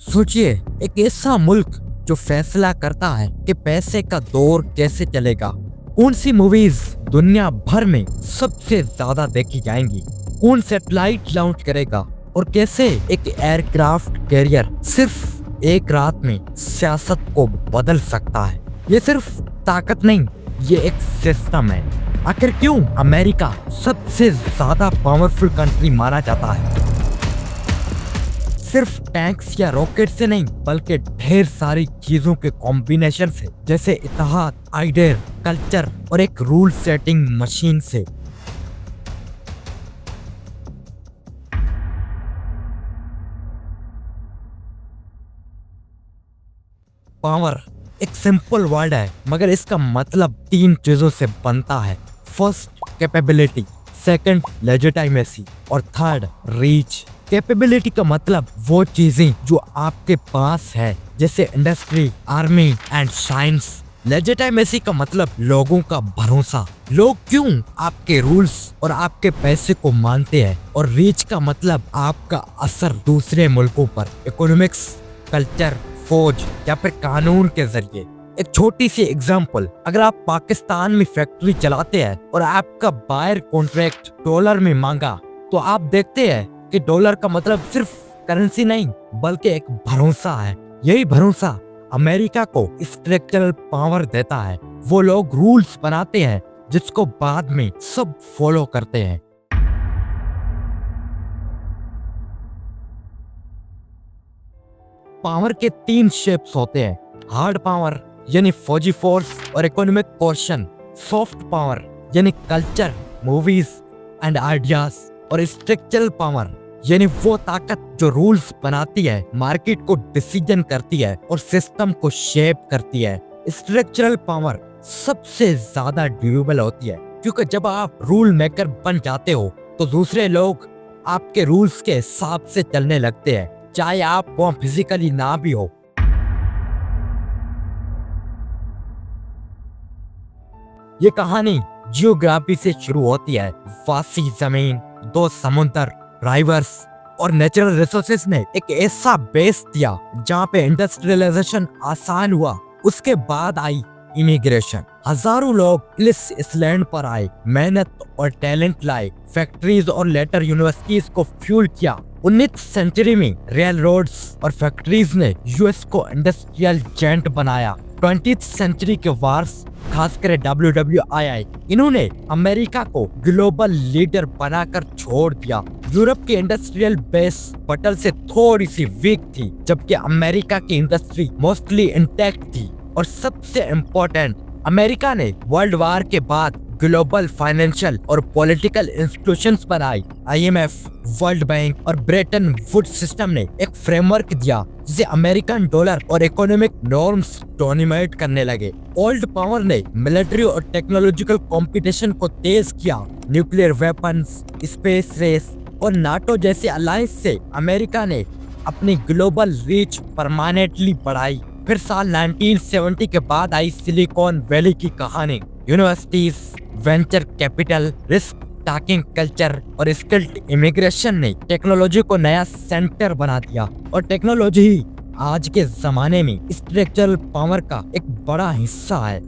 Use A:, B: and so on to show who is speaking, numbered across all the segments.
A: सोचिए, एक ऐसा मुल्क जो फैसला करता है कि पैसे का दौर कैसे चलेगा, कौन सी मूवीज दुनिया भर में सबसे ज्यादा देखी जाएंगी, कौन सैटेलाइट लॉन्च करेगा और कैसे एक एयरक्राफ्ट कैरियर सिर्फ एक रात में सियासत को बदल सकता है। ये सिर्फ ताकत नहीं, ये एक सिस्टम है। आखिर क्यों अमेरिका सबसे ज्यादा पावरफुल कंट्री माना जाता है? सिर्फ टैंक्स या रॉकेट से नहीं, बल्कि ढेर सारी चीजों के कॉम्बिनेशन से, जैसे इत्तेहाद, आइडिया, कल्चर और एक रूल सेटिंग मशीन से। पावर एक सिंपल वर्ड है, मगर इसका मतलब तीन चीजों से बनता है। फर्स्ट, कैपेबिलिटी, सेकंड, लेजिटिमेसी और थर्ड, रीच। कैपेबिलिटी का मतलब वो चीजें जो आपके पास है, जैसे industry, army and science. Legitimacy का मतलब लोगों का भरोसा, लोग क्यों आपके रूल्स और आपके पैसे को मानते हैं। और रीच का मतलब आपका असर दूसरे मुल्कों पर, इकोनॉमिक्स, कल्चर, फौज या फिर कानून के जरिए। एक छोटी सी एग्जांपल, अगर आप पाकिस्तान में फैक्ट्री चलाते हैं और आपका बायर कॉन्ट्रैक्ट डॉलर में मांगा, तो आप देखते हैं कि डॉलर का मतलब सिर्फ करेंसी नहीं, बल्कि एक भरोसा है। यही भरोसा अमेरिका को स्ट्रक्चरल पावर देता है। वो लोग रूल्स बनाते हैं जिसको बाद में सब फॉलो करते हैं। पावर के तीन शेप्स होते हैं। हार्ड पावर यानी फौजी फोर्स और इकोनॉमिक कोर्शन, सॉफ्ट पावर यानी कल्चर, मूवीज एंड आइडियाज, और स्ट्रक्चरल पावर यानी वो ताकत जो रूल्स बनाती है, मार्केट को डिसीजन करती है और सिस्टम को शेप करती है। स्ट्रक्चरल पावर सबसे ज्यादा ड्यूरेबल होती है, क्योंकि जब आप रूल मेकर बन जाते हो तो दूसरे लोग आपके रूल्स के हिसाब से चलने लगते हैं, चाहे आप वहाँ फिजिकली ना भी हो। ये कहानी जियोग्राफी से शुरू होती है। वासी जमीन, दो समुंदर, राइवर्स और नेचुरल रिसोर्सेज ने एक ऐसा बेस दिया जहाँ पे इंडस्ट्रियलाइजेशन आसान हुआ। उसके बाद आई इमिग्रेशन। हजारों लोग इस लैंड पर आए, मेहनत और टैलेंट लाए, फैक्ट्रीज और लेटर यूनिवर्सिटीज को फ्यूल किया। 19वीं सेंचुरी में रेल रोड्स और फैक्ट्रीज ने यूएस को इंडस्ट्रियल जेंट बनाया। 20वीं सेंचुरी के वार्स, खासकर WWII, इन्होंने अमेरिका को ग्लोबल लीडर बनाकर छोड़ दिया। यूरोप की इंडस्ट्रियल बेस बटल से थोड़ी सी वीक थी, जबकि अमेरिका की इंडस्ट्री मोस्टली इंटैक्ट थी। और सबसे इम्पोर्टेंट, अमेरिका ने वर्ल्ड वार के बाद ग्लोबल फाइनेंशियल और पॉलिटिकल इंस्टीट्यूशंस बनाई। IMF, वर्ल्ड बैंक और ब्रेटन वुड्स सिस्टम ने एक फ्रेमवर्क दिया जिसे अमेरिकन डॉलर और इकोनॉमिक नॉर्म्स डोमिनेट करने लगे। ओल्ड पावर ने मिलिट्री और टेक्नोलॉजिकल कंपटीशन को तेज किया। न्यूक्लियर वेपन्स, स्पेस रेस और नाटो जैसे अलायंस से अमेरिका ने अपनी ग्लोबल रीच परमानेंटली बढ़ाई। फिर साल 1970 के बाद आई सिलिकॉन वैली की कहानी। Universities, venture capital, risk taking culture और स्किल्ड इमिग्रेशन ने टेक्नोलॉजी को नया सेंटर बना दिया। और टेक्नोलॉजी ही आज के जमाने में स्ट्रक्चरल पावर का एक बड़ा हिस्सा है।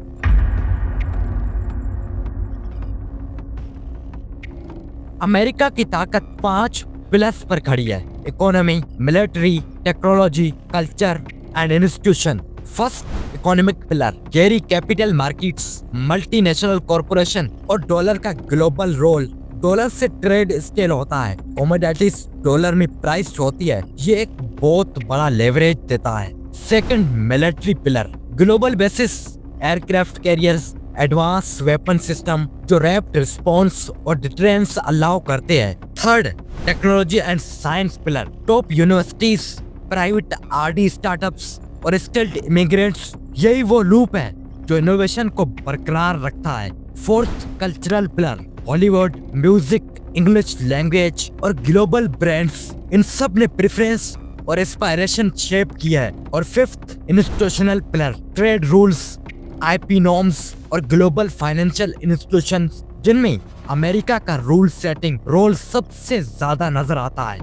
A: अमेरिका की ताकत 5 पिलर्स पर खड़ी है: economy, military, technology, culture and institution. First, economic pillar, गहरी कैपिटल मार्केट्स, मल्टीनेशनल कॉरपोरेशन और डॉलर का ग्लोबल रोल। डॉलर से ट्रेड स्केल होता है, कमोडिटीज डॉलर में प्राइस होती है, ये एक बहुत बड़ा लेवरेज देता है। Second, military pillar, global basis, aircraft carriers, advance weapon system जो रैपिड रिस्पॉन्स और डिटेरेंस अलाउ करते हैं। Third, technology and science pillar, top universities, private R&D startups और स्किल्ड इमिग्रेंट्स। यही वो लूप है जो इनोवेशन को बरकरार रखता है। Fourth, cultural pillar, Hollywood, music, English language और ग्लोबल ब्रांड्स, इन सब ने प्रेफरेंस और इंस्पायरेशन शेप किया है। और fifth, institutional pillar, trade rules, IP norms और ग्लोबल फाइनेंशियल इंस्टीट्यूशंस, जिनमें अमेरिका का रूल सेटिंग रोल सबसे ज्यादा नजर आता है।